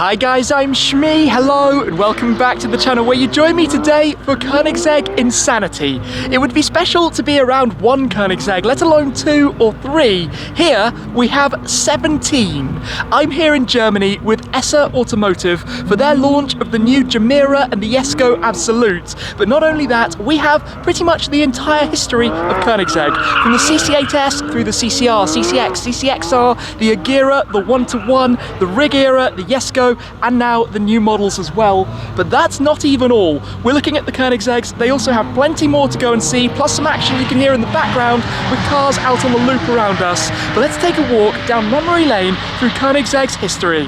Hi guys, I'm Shmee, hello and welcome back to the channel where you join me today for Koenigsegg Insanity. It would be special to be around one Koenigsegg, let alone 2 or 3. Here we have 17. I'm here in Germany with Esser Automotive for their launch of the new Gemera and the Jesko Absolut. But not only that, we have pretty much the entire history of Koenigsegg, from the CC8S through the CCR, CCX, CCXR, the Agera, the 1-to-1, the Regera, the Jesko, and now the new models as well. But that's not even all. We're looking at the Koenigseggs. They also have plenty more to go and see, plus some action you can hear in the background with cars out on the loop around us. But let's take a walk down memory lane through Koenigsegg's history.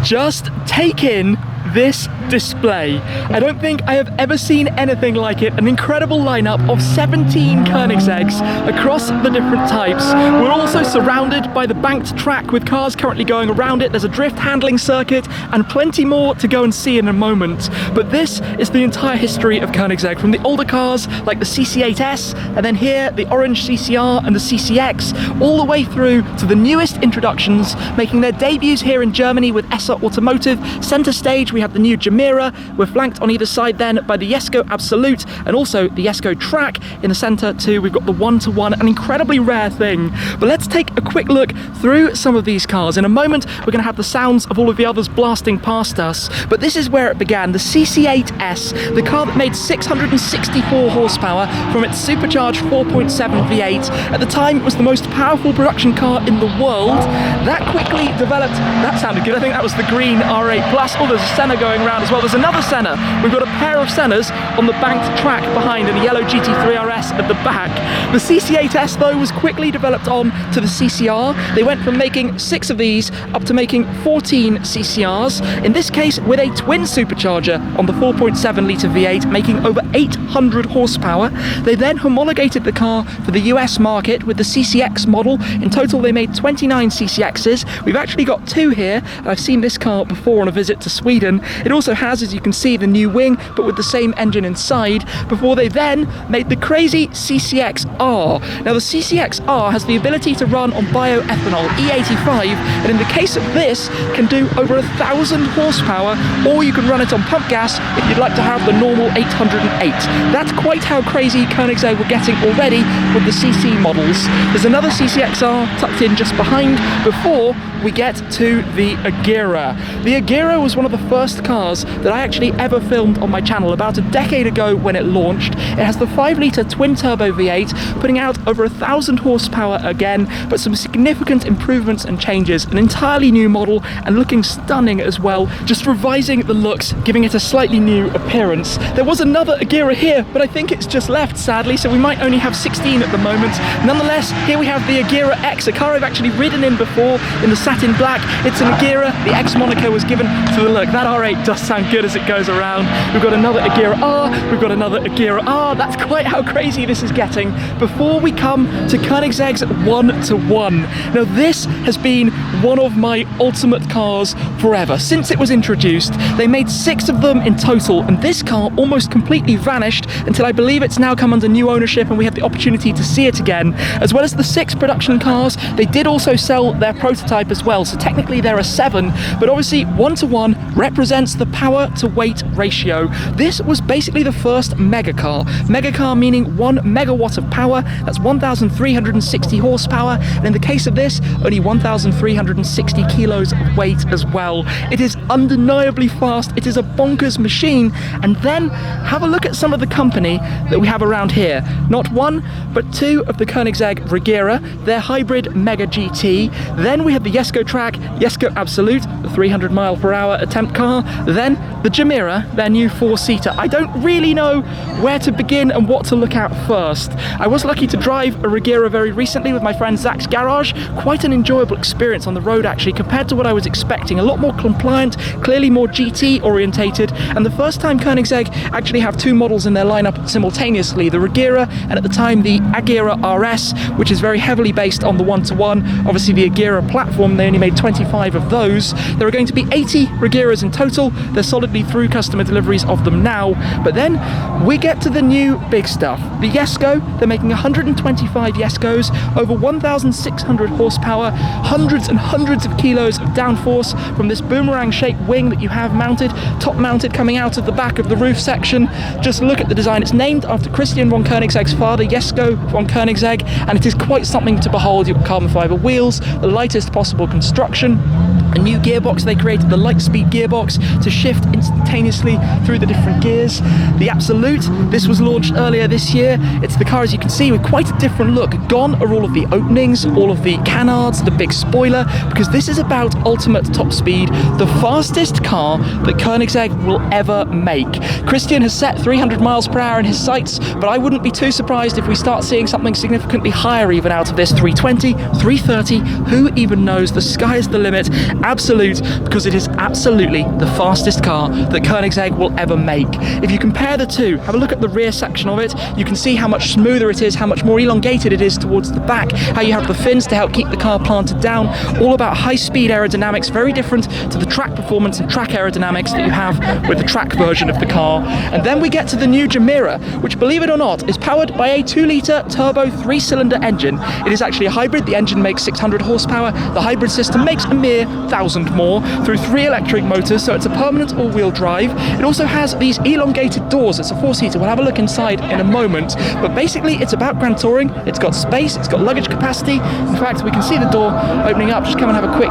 Just take in this display. I don't think I have ever seen anything like it. An incredible lineup of 17 Koenigseggs across the different types. We're also surrounded by the banked track with cars currently going around it. There's a drift handling circuit and plenty more to go and see in a moment. But this is the entire history of Koenigsegg, from the older cars like the CC8S, and then here the orange CCR and the CCX, all the way through to the newest introductions making their debuts here in Germany with Esser Automotive. Center stage we have the new Gemera. We're flanked on either side then by the Jesko Absolut and also the Jesko Track. In the center too we've got the 1-to-1, an incredibly rare thing. But let's take a quick look through some of these cars. In a moment we're going to have the sounds of all of the others blasting past us, but this is where it began. The CC8S, the car that made 664 horsepower from its supercharged 4.7 V8. At the time it was the most powerful production car in the world. That quickly developed, that sounded good, I think that was the green R8 Plus. Oh, there's a Senna going around as well. There's another Senna. We've got a pair of Sennas on the banked track behind and a yellow GT3 RS at the back. The CC8S though was quickly developed on to the CCR. They went from making 6 of these up to making 14 CCRs, in this case with a twin supercharger on the 4.7 litre V8 making over 800 horsepower. They then homologated the car for the US market with the CCX model. In total they made 29 CCXs. We've actually got 2 here. I've seen this car before on a visit to Sweden. It also has, as you can see, the new wing but with the same engine inside, before they then made the crazy CCXR. Now the CCXR has the ability to run on bioethanol E85, and in the case of this can do over 1,000 horsepower, or you can run it on pump gas if you'd like to have the normal 808. That's quite how crazy Koenigsegg were getting already with the CC models. There's another CCXR tucked in just behind before we get to the Agera. The Agera was one of the first cars that I actually ever filmed on my channel about a decade ago when it launched. It has the 5-litre twin-turbo V8, putting out over 1,000 horsepower again, but some significant improvements and changes. An entirely new model and looking stunning as well, just revising the looks, giving it a slightly new appearance. There was another Agera here, but I think it's just left, sadly, so we might only have 16 at the moment. Nonetheless, here we have the Agera X, a car I've actually ridden in before in the satin black. It's an Agera. The X moniker was given to the look. That R8 does sound good as it goes around. We've got another Agera R, we've got another Agera R. That's quite how crazy this is getting before we come to Koenigsegg's 1-to-1. Now this has been one of my ultimate cars forever. Since it was introduced, they made 6 of them in total, and this car almost completely vanished until I believe it's now come under new ownership and we have the opportunity to see it again. As well as the 6 production cars, they did also sell their prototype as well, so technically there are 7, but obviously 1-to-1 represents the power to weight ratio. This was basically the first mega car. Mega car meaning 1 megawatt of power, that's 1,360 horsepower, and in the case of this, only 1,360 kilos of weight as well. It is undeniably fast, it is a bonkers machine, and then have a look at some of the company that we have around here. Not 1, but 2 of the Koenigsegg Regera, their hybrid Mega GT. Then we have the Jesko Track, Jesko Absolut, the 300-mile-per-hour attempt car. Then the Gemera, their new 4-seater. I don't really know where to begin and what to look at first. I was lucky to drive a Regera very recently with my friend Zach's garage. Quite an enjoyable experience on the road actually, compared to what I was expecting. A lot more compliant, clearly more GT orientated, and the first time Koenigsegg actually have 2 models in their lineup simultaneously, the Regera and at the time the Agera RS, which is very heavily based on the 1-to-1. Obviously the Agera platform, they only made 25 of those. There are going to be 80 Regeras in total. They're solidly through customer deliveries of them now. But then we get to the new big stuff. The Jesko, they're making 125 Jeskos, over 1,600 horsepower, hundreds and hundreds of kilos of downforce from this boomerang-shaped wing that you have mounted, top-mounted, coming out of the back of the roof section. Just look at the design. It's named after Christian von Koenigsegg's father, Jesko von Koenigsegg, and it is quite something to behold. You've got carbon fiber wheels, the lightest possible construction, a new gearbox. They created the Lightspeed gearbox to shift instantaneously through the different gears. The Absolute, this was launched earlier this year. It's the car, as you can see, with quite a different look. Gone are all of the openings, all of the canards, the big spoiler, because this is about ultimate top speed, the fastest car that Koenigsegg will ever make. Christian has set 300 miles per hour in his sights, but I wouldn't be too surprised if we start seeing something significantly higher even out of this. 320, 330, who even knows? The sky is the limit. Absolute, because it is absolutely the fastest car that Koenigsegg will ever make. If you compare the two, have a look at the rear section of it, you can see how much smoother it is, how much more elongated it is towards the back, how you have the fins to help keep the car planted down, all about high-speed aerodynamics, very different to the track performance and track aerodynamics that you have with the track version of the car. And then we get to the new Gemera, which, believe it or not, is powered by a 2-litre turbo 3-cylinder engine. It is actually a hybrid. The engine makes 600 horsepower. The hybrid system makes a mere 1,000 more through 3 electric motors, so it's a permanent all-wheel drive. It also has these elongated doors. It's a 4-seater. We'll have a look inside in a moment, but basically it's about Grand Touring. It's got space, it's got luggage capacity. In fact, we can see the door opening up. Just come and have a quick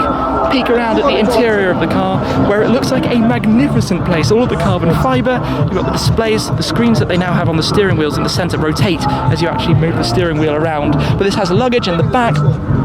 peek around at the interior of the car, where it looks like a magnificent place. All of the carbon fiber, you've got the displays, the screens that they now have on the steering wheels in the center rotate as you actually move the steering wheel around. But this has luggage in the back.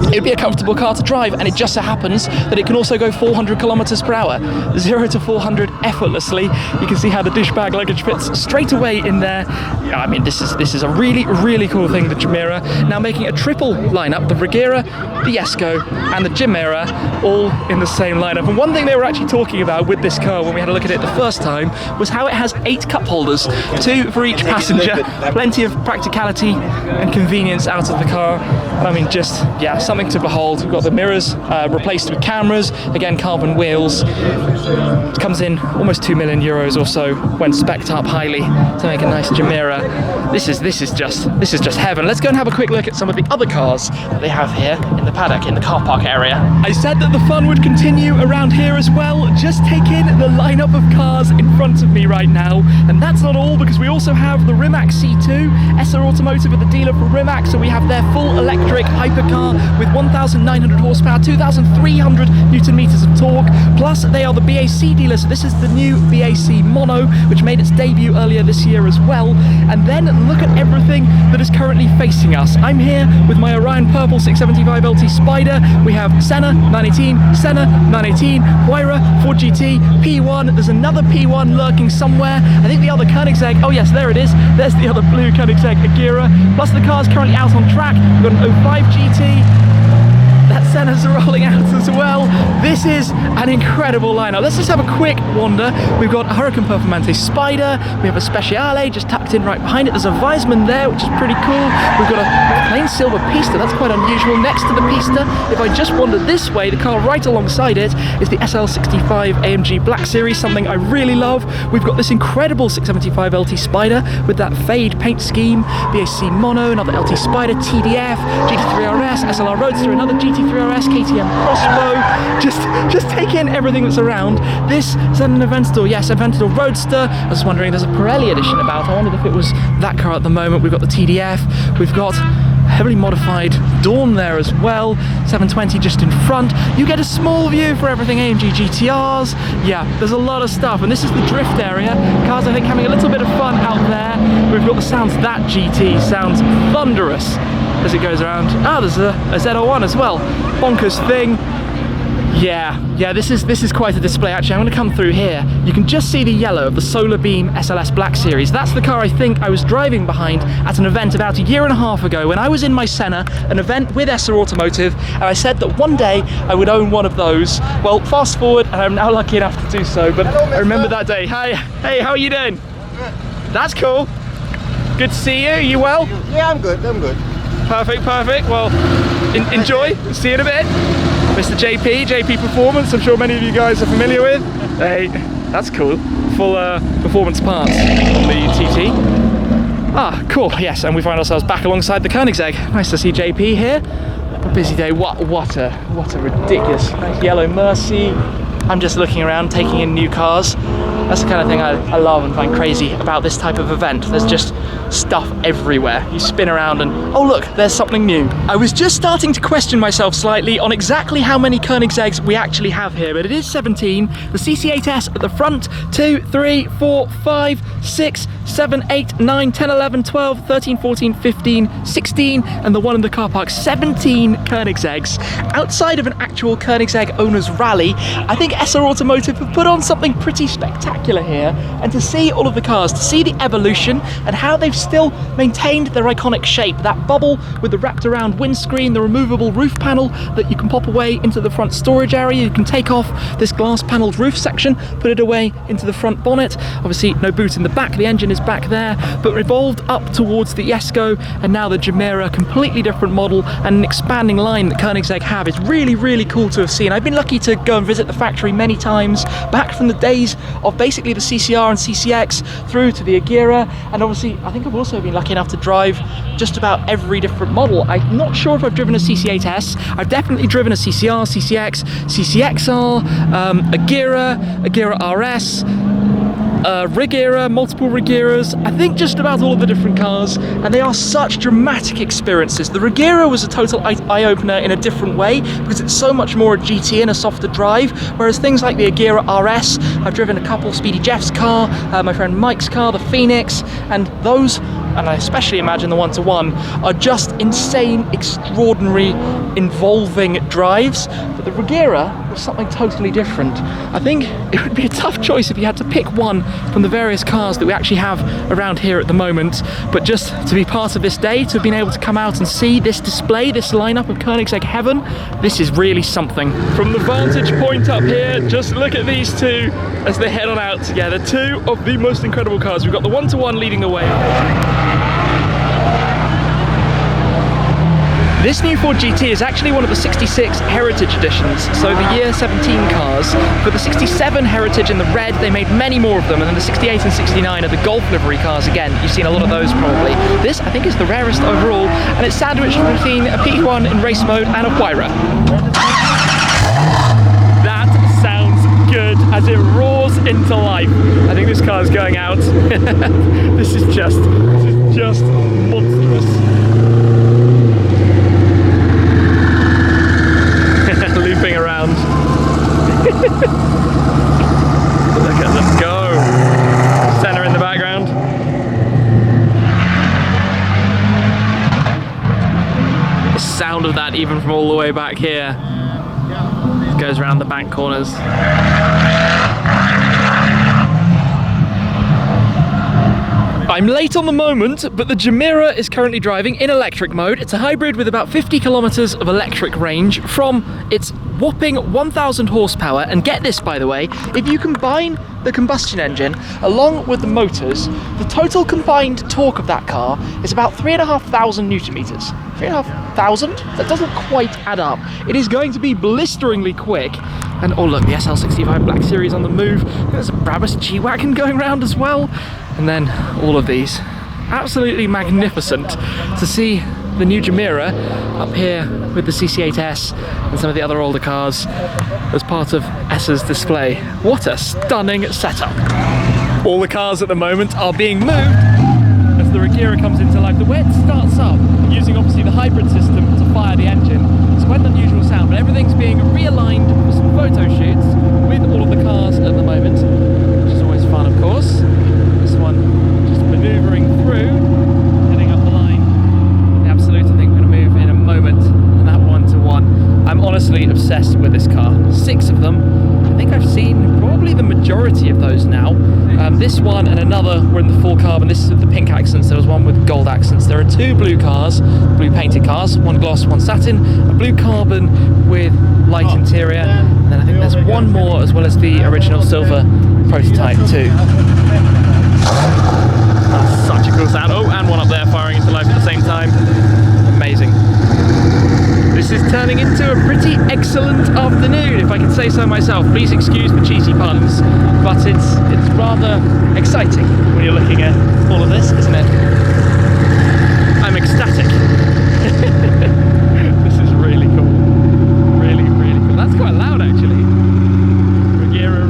It'd be a comfortable car to drive, and it just so happens that it can also go 400 kilometers per hour, 0 to 400 effortlessly. You can see how the douchebag luggage fits straight away in there. I mean, this is a really cool thing. The Gemera now making a triple lineup: the Regera, the Jesko, and the Gemera, all in the same lineup. And one thing they were actually talking about with this car when we had a look at it the first time was how it has 8 cup holders, 2 for each passenger. Plenty of practicality and convenience out of the car. I mean, just, yeah, something to behold. We've got the mirrors replaced with cameras, again carbon wheels. It comes in almost 2 million euros or so when spec'd up highly to make a nice Gemera. This is just heaven. Let's go and have a quick look at some of the other cars that they have here in the paddock, in the car park area. I said that the fun would continue around here as well. Just take in the lineup of cars in front of me right now, and that's not all, because we also have the Rimac C2. Esser Automotive are the dealer for Rimac, so we have their full electric hypercar with 1,900 horsepower, 2,300 Newton meters of torque. Plus, they are the BAC dealer, so this is the new BAC Mono, which made its debut earlier this year as well. And then look at everything that is currently facing us. I'm here with my Orion Purple 675 LT Spider. We have Senna 918, Senna 918, Huayra 4GT, P1. There's another P1 lurking somewhere. I think the other Koenigsegg. Oh yes, there it is. There's the other blue Koenigsegg Agera. Plus the car's currently out on track. We've got an 05 GT. That Sennas are rolling out as well. This is an incredible lineup. Let's just have a quick wander. We've got a Huracan Performante Spider. We have a Speciale just tucked in right behind it. There's a Weissman there, which is pretty cool. We've got a plain silver Pista. That's quite unusual. Next to the Pista, if I just wander this way, the car right alongside it is the SL65 AMG Black Series, something I really love. We've got this incredible 675 LT Spider with that fade paint scheme, BAC Mono, another LT Spider, TDF, GT3 RS, SLR Roadster, another GT3 RS, KTM Crossbow. Just take in everything that's around. This is an Aventador, yes, Aventador Roadster. I was wondering, there's a Pirelli edition about. I wondered if it was that car at the moment. We've got the TDF. We've got heavily modified Dawn there as well, 720 just in front. You get a small view for everything AMG GTRs. Yeah, there's a lot of stuff, and this is the drift area. Cars, I think, having a little bit of fun out there. We've got the sounds. That GT sounds thunderous as it goes around. Ah, there's a Z01 as well. Bonkers thing. Yeah, this is quite a display. Actually, I'm going to come through here. You can just see the yellow of the Solar Beam SLS Black Series. That's the car I think I was driving behind at an event about 1.5 years ago when I was in my Senna, an event with Esser Automotive, and I said that one day I would own one of those. Well, fast forward, and I'm now lucky enough to do so, but I remember that day. Hey, how are you doing? Good. That's cool. Good to see you. You well? Yeah, I'm good. Perfect. Well, enjoy. See you in a bit. Mr. JP Performance, I'm sure many of you guys are familiar with. Hey. that's cool. Full performance parts on the TT. Ah, cool, yes, and we find ourselves back alongside the Koenigsegg. Nice to see JP here. A busy day. What a ridiculous nice yellow Mercy. I'm just looking around, taking in new cars. That's the kind of thing I love and find crazy about this type of event. There's just stuff everywhere. You spin around and, oh look, there's something new. I was just starting to question myself slightly on exactly how many Koenigseggs we actually have here, but it is 17. The CC8S at the front, 2, 3, 4, 5, 6, 7, 8, 9, 10, 11, 12, 13, 14, 15, 16, and the one in the car park, 17 Koenigseggs. Outside of an actual Koenigsegg owners rally, I think Esser Automotive have put on something pretty spectacular here, and to see all of the cars, to see the evolution and how they've still maintained their iconic shape, that bubble with the wrapped around windscreen, the removable roof panel that you can pop away into the front storage area, you can take off this glass panelled roof section, put it away into the front bonnet. Obviously no boot in the back, the engine is back there, but evolved up towards the Jesko and now the Gemera, completely different model and an expanding line that Koenigsegg have. It's really cool to have seen. I've been lucky to go and visit the factory many times, back from the days of basically the CCR and CCX through to the Agera, and obviously I think I've also been lucky enough to drive just about every different model. I'm not sure if I've driven a CC8S. I've definitely driven a CCR, CCX, CCXR, Agera RS, Regera, multiple Regeras, I think just about all of the different cars, and they are such dramatic experiences. The Regera was a total eye-opener in a different way because it's so much more a GT and a softer drive, whereas things like the Agera RS, I've driven a couple, Speedy Jeff's car, my friend Mike's car, the Phoenix, and those, and I especially imagine the 1-to-1, are just insane, extraordinary, involving drives. But the Regera was something totally different. I think it would be a tough choice if you had to pick one from the various cars that we actually have around here at the moment, but just to be part of this day, to have been able to come out and see this display, this lineup of Koenigsegg heaven, this is really something. From the vantage point up here, just look at these two as they head on out together. Two of the most incredible cars. We've got the 1-to-1 leading the way. This new Ford GT is actually one of the 66 Heritage Editions, so the year 17 cars. For the 67 Heritage in the red, they made many more of them, and then the 68 and 69 are the Golf livery cars again. You've seen a lot of those probably. This, I think, is the rarest overall, and it's sandwiched between a P1 in race mode and a Huayra. That sounds good as it roars into life. I think this car is going out. This is just monstrous. Looping around. Look at them go. Senna in the background. The sound of that even from all the way back here. It goes around the bank corners. I'm late on the moment, but the Gemera is currently driving in electric mode. It's a hybrid with about 50 kilometers of electric range from its whopping 1,000 horsepower. And get this, by the way, if you combine the combustion engine along with the motors, the total combined torque of that car is about 3,500 Newton meters. 3,500? That doesn't quite add up. It is going to be blisteringly quick. And oh look, the SL65 Black Series on the move. There's a Brabus G-Wagon going around as well. And then all of these. Absolutely magnificent to see the new Gemera up here with the CC8S and some of the other older cars as part of Esser's display. What a stunning setup. All the cars at the moment are being moved as the Regera comes into life. The way it starts up, using obviously the hybrid system to fire the engine, it's quite an unusual sound, but everything's being realigned for some photo shoots with all of the cars at the moment, which is always fun, of course. This one just maneuvering through, heading up the line. The Absolute, I think we're going to move in a moment, and that 1-to-1. I'm honestly obsessed with this car. 6 of them. I think I've seen probably the majority of those now. This one and another were in the full carbon. This is with the pink accents. There was one with gold accents. There are 2 blue cars, blue painted cars, one gloss, one satin, a blue carbon with light interior, and then I think there's one more as well as the original silver prototype too. That's such a cool sound. Oh, and one up there firing into life at the same time. Amazing. this is turning into a pretty excellent afternoon, if I can say so myself. Please excuse the cheesy puns, but it's rather exciting when you're looking at all of this, isn't it? I'm ecstatic. This is really cool. Really, really cool. That's quite loud, actually. Regera,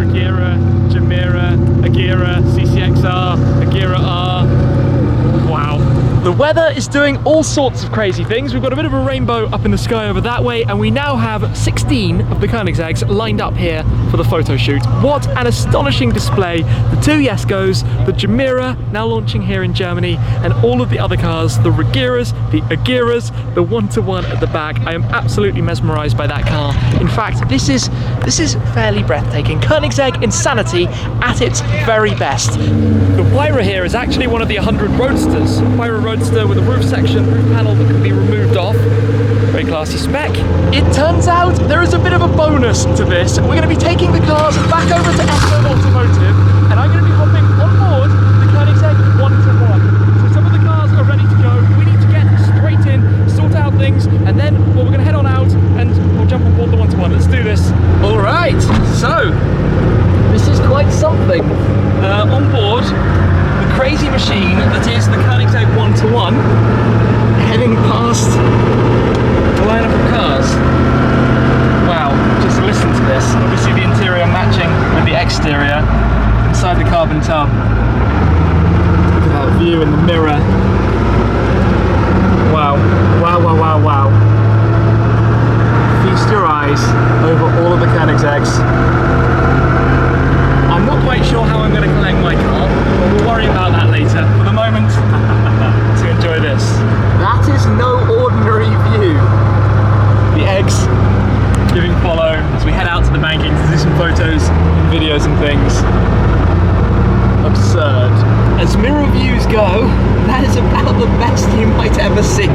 Gemera, Agera, CCXR, Agera R. Wow. The weather is doing all sorts of crazy things. We've got a bit of a rainbow up in the sky over that way, and we now have 16 of the Koenigseggs lined up here for the photo shoot. What an astonishing display. The two Jeskos, the Gemera now launching here in Germany, and all of the other cars, the Regeras, the Ageras, the one-to-one at the back. I am absolutely mesmerized by that car. In fact, this is fairly breathtaking. Koenigsegg insanity at its very best. The Huayra here is actually one of the 100 Roadsters. Huayra Roadster with a roof section, roof panel that can be removed off. Very classy spec. It turns out there is a bit of a bonus to this. We're going to be taking the cars back over to Esser Automotive, and I'm going to be hopping on board the Koenigsegg 1-to-1. So some of the cars are ready to go. We need to get straight in, sort out things, and then we're going to head on out and we'll jump on board the 1-to-1. Let's do this. All right, so this is quite something. On board the crazy machine that is the Koenigsegg 1-to-1, heading past the lineup of cars. Wow, just listen to this. Obviously the interior matching with the exterior inside the carbon tub. Look at that view in the mirror. Wow, wow, wow, wow, wow. Feast your eyes over all of the Koenigseggs. I'm not quite sure how I'm going to collect my car, but we'll worry about that later. For the moment, to enjoy this. That is no ordinary view. The eggs giving follow as we head out to the banking to do some photos and videos and things. Absurd. As mirror views go, that is about the best you might ever see.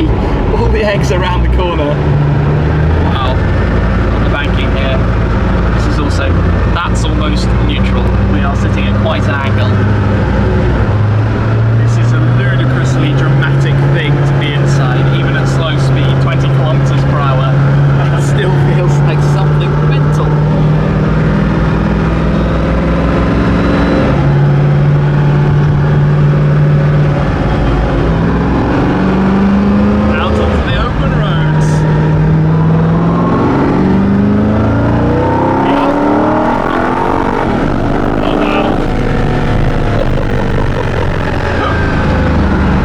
All the eggs around the corner. Wow. On the banking here. This is also, that's almost neutral. We are sitting at quite an angle. This is a ludicrously dramatic thing to be inside, even at slow speed, 20 kilometers per hour. It still feels like something mental. Out onto the open roads. Oh wow.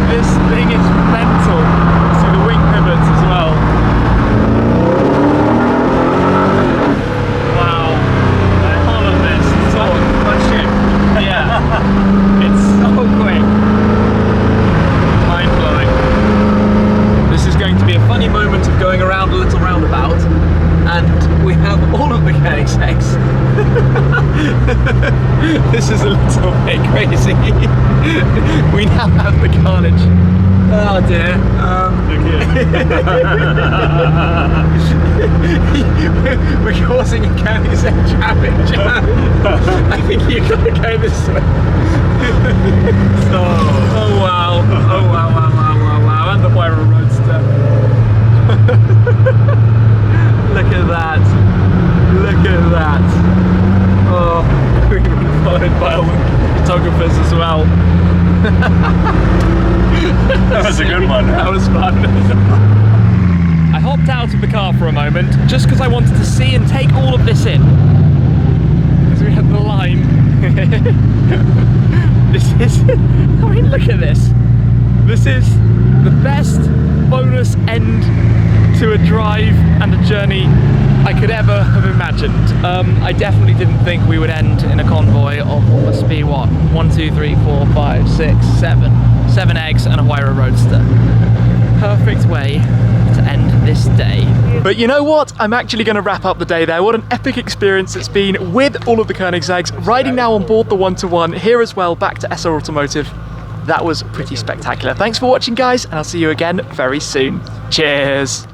This thing is mental. See the wing pivots as well. Wow. All of this. It's all a ship. Yeah. It's so quick. Mind blowing. This is going to be a funny moment of going around a little roundabout, and we have all of the Koenigseggs. This is a little bit crazy. We now have the carnage. Oh dear. We're causing a Koenigsegg traffic jam. I think you've got to go this way. Oh wow. Oh wow, wow, wow, wow, wow. And the Huayra Roadster. Look at that. Look at that. Oh, we're going to be followed by all the photographers as well. That was a good one. That was fun. I hopped out of the car for a moment just because I wanted to see and take all of this in. As we had the line. This is, I mean, look at this. This is the best bonus end to a drive and a journey I could ever have imagined. I definitely didn't think we would end in a convoy of what must be, what, 1, 2, 3, 4, 5, 6, 7 eggs and a Huayra Roadster. Perfect way to end this day. But you know what? I'm actually going to wrap up the day there. What an epic experience it's been with all of the Koenigseggs, riding now on board the 1-to-1 here as well, back to Esser Automotive. That was pretty spectacular. Thanks for watching, guys, and I'll see you again very soon. Cheers.